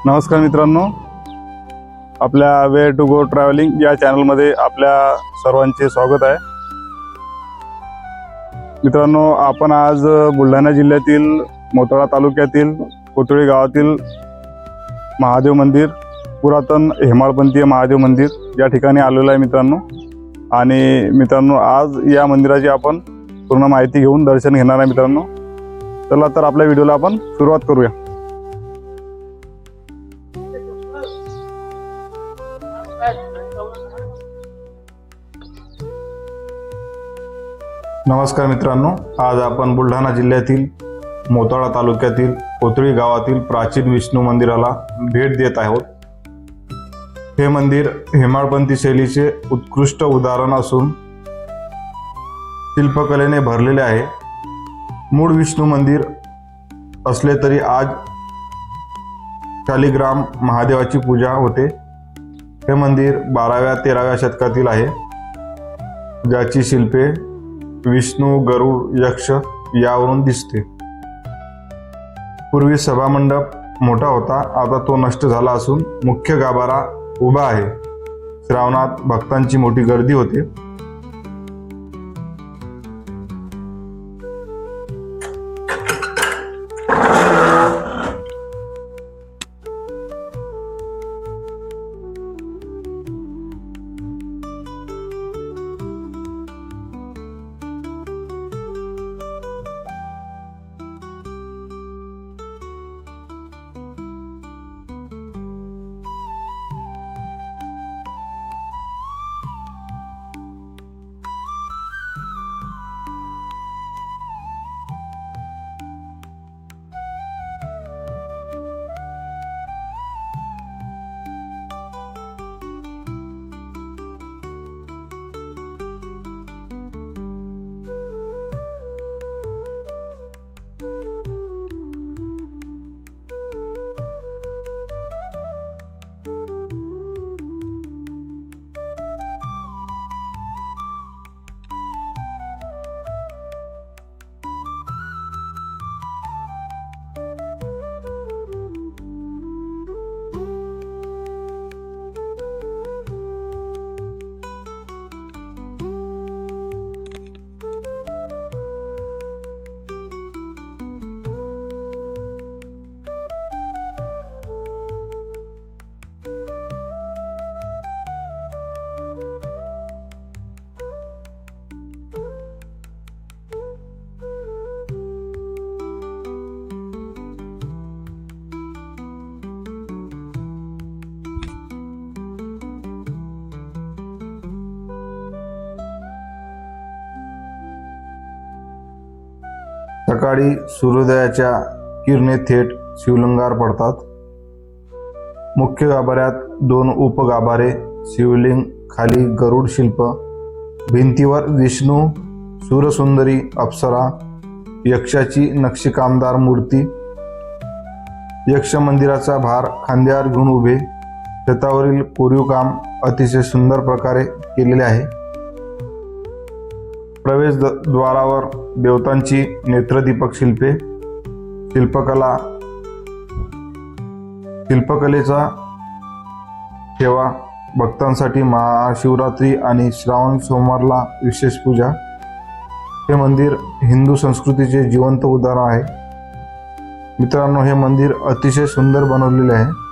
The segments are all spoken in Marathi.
नमस्कार मित्रांनो, आपल्या वे टू गो ट्रॅव्हलिंग या चॅनलमध्ये आपल्या सर्वांचे स्वागत आहे. मित्रांनो, आपण आज बुलढाणा जिल्ह्यातील मोताळा तालुक्यातील कोथळी गावातील महादेव मंदिर, पुरातन हेमाळपंथीय महादेव मंदिर या ठिकाणी आलेलो आहे मित्रांनो. आणि मित्रांनो, आज या मंदिराची आपण पूर्ण माहिती घेऊन दर्शन घेणार आहे मित्रांनो. चला तर आपल्या व्हिडिओला आपण सुरुवात करूया. नमस्कार मित्रांनो, आज आपण बुलढाणा जिल्ह्यातील मोताळा तालुक्यातील कोथळी गावातील प्राचीन विष्णू मंदिराला भेट देत आहोत. हे मंदिर हेमाळपंथी शैलीचे उत्कृष्ट उदाहरण असून शिल्पकलेने भरलेले आहे. मूळ विष्णू मंदिर असले तरी आज शालिग्राम महादेवाची पूजा होते. हे मंदिर 12व्या-13व्या शतकातील आहे, ज्याची शिल्पे विष्णू, गरुड, यक्ष यावरून दिसते. पूर्वी सभामंडप मोठा होता, आता तो नष्ट झाला असून मुख्य गाभारा उभा आहे. श्रावणात भक्तांची मोठी गर्दी होते. सकाळी सूर्योदयाच्या किरणे थेट शिवलिंगावर पडतात. मुख्य गाभाऱ्यात 2 उपगाभारे, शिवलिंग, खाली गरुड शिल्प, भिंतीवर विष्णू, सूरसुंदरी, अप्सरा, यक्षाची नक्षीकामदार मूर्ती. यक्ष मंदिराचा भार खांद्यावर घेऊन उभे. छतावरील कोरीव काम अतिशय सुंदर प्रकारे केलेले आहे. प्रवेशद्वारावर देवतांची नेत्रदीपक शिल्पे. शिल्पकलेचा ठेवा भक्तांसाठी महाशिवरात्री आणि श्रावण सोमवारला विशेष पूजा. हे मंदिर हिंदू संस्कृतीचे जिवंत उदाहरण आहे. मित्रांनो, हे मंदिर अतिशय सुंदर बनवलेले आहे.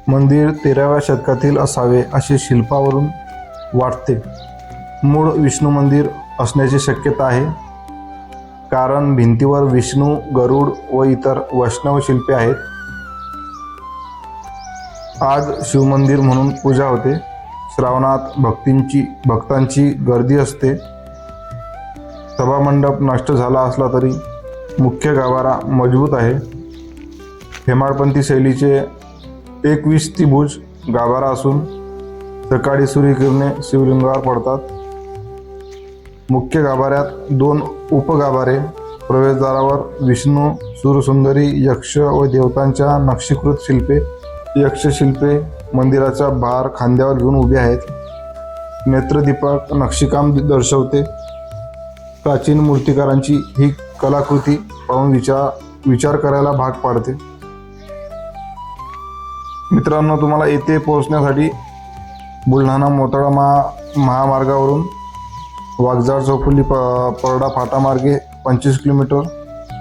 मंदिर 13व्या शतकातील असावे असे शिल्पावरून वाटते. मूळ विष्णू मंदिर असण्याची शक्यता आहे, कारण भिंतीवर विष्णू, गरुड व इतर वैष्णव शिल्पे आहेत. आज शिवमंदिर म्हणून पूजा होते. श्रावणात भक्तांची गर्दी असते. सभामंडप नष्ट झाला असला तरी मुख्य गाभारा मजबूत आहे. हेमाडपंथी शैलीचे 21 त्रिभुज गाभारा असून सकाळी सूर्यकिरणे शिवलिंगावर पडतात. मुख्य गाभाऱ्यात 2 उपगाभारे, प्रवेशद्वारावर विष्णू, सूरसुंदरी, यक्ष व देवतांच्या नक्षीकृत शिल्पे. यक्षशिल्पे मंदिराचा भार खांद्यावर घेऊन उभे आहेत. नेत्रदीपक नक्षीकाम दर्शवते. प्राचीन मूर्तिकारांची ही कलाकृती पाहून विचार करायला भाग पाडते. मित्रांनो, तुम्हाला येथे पोहोचण्यासाठी बुलढाणा मोताळा महामार्गावरून वाघजाळ चौफुली परडा फाटामार्गे 25 किलोमीटर,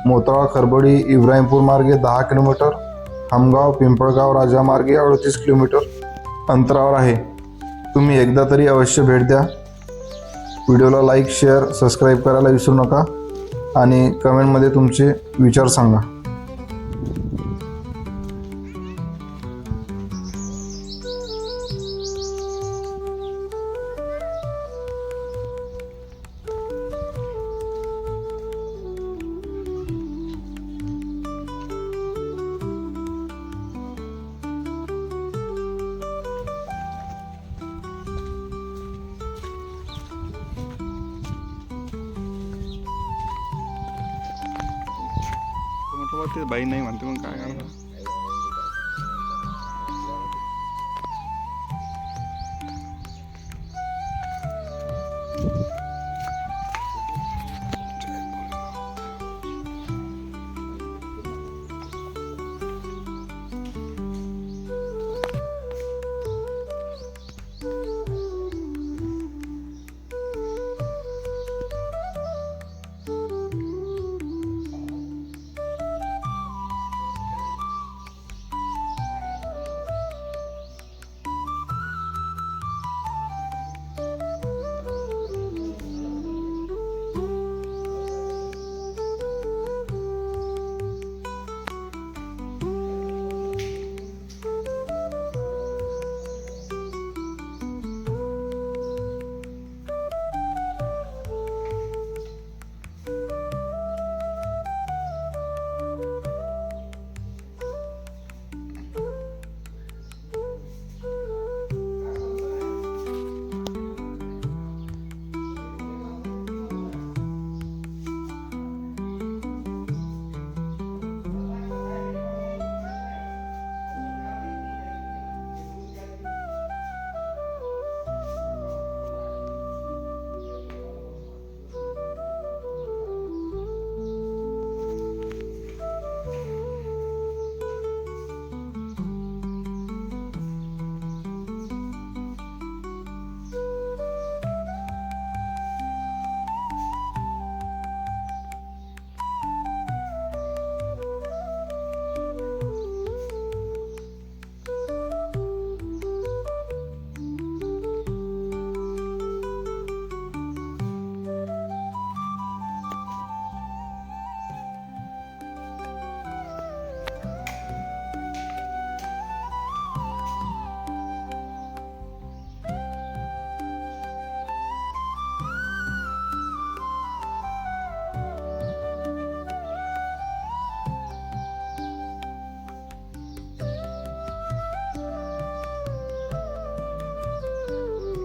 मोताळा खरबडी इब्राहिमपूर मार्गे 10 किलोमीटर, खामगाव पिंपळगाव राजा मार्गे 38 किलोमीटर अंतरावर आहे. तुम्ही एकदा तरी अवश्य भेट द्या. व्हिडिओला लाईक, शेअर, सबस्क्राईब करायला विसरू नका आणि कमेंटमध्ये तुमचे विचार सांगा. ते बाई नाही म्हणते, मग काय करणार.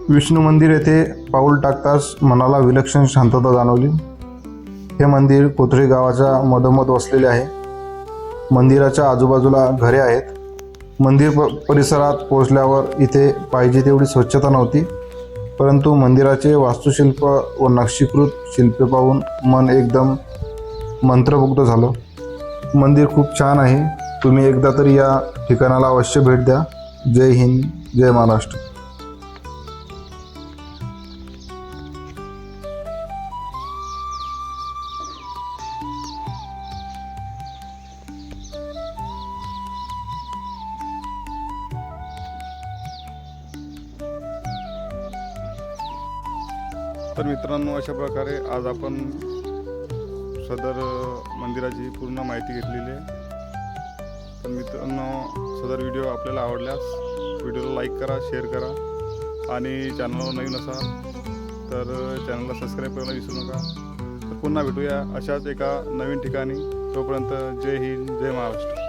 विष्णू मंदिर येथे पाऊल टाकताच मनाला विलक्षण शांतता जाणवली. हे मंदिर कोथळी गावाच्या मधोमध वसलेले आहे. मंदिराच्या आजूबाजूला घरे आहेत. मंदिर परिसरात पोहोचल्यावर इथे पाहिजे तेवढी स्वच्छता नव्हती, परंतु मंदिराचे वास्तुशिल्प व नक्षीकृत शिल्पे पाहून मन एकदम मंत्रमुग्ध झालं. मंदिर खूप छान आहे. तुम्ही एकदा तरी या ठिकाणाला अवश्य भेट द्या. जय हिंद, जय महाराष्ट्र. तर मित्रांनो, अशा प्रकारे आज आपण सदर मंदिराची पूर्ण माहिती घेतलेली आहे. तर मित्रांनो, सदर व्हिडिओ आपल्याला आवडल्यास व्हिडिओला लाईक करा, शेअर करा आणि चॅनलवर नवीन असाल तर चॅनलला सबस्क्राईब करायला विसरू नका. तर पुन्हा भेटूया अशाच एका नवीन ठिकाणी. तोपर्यंत जय हिंद, जय महाराष्ट्र.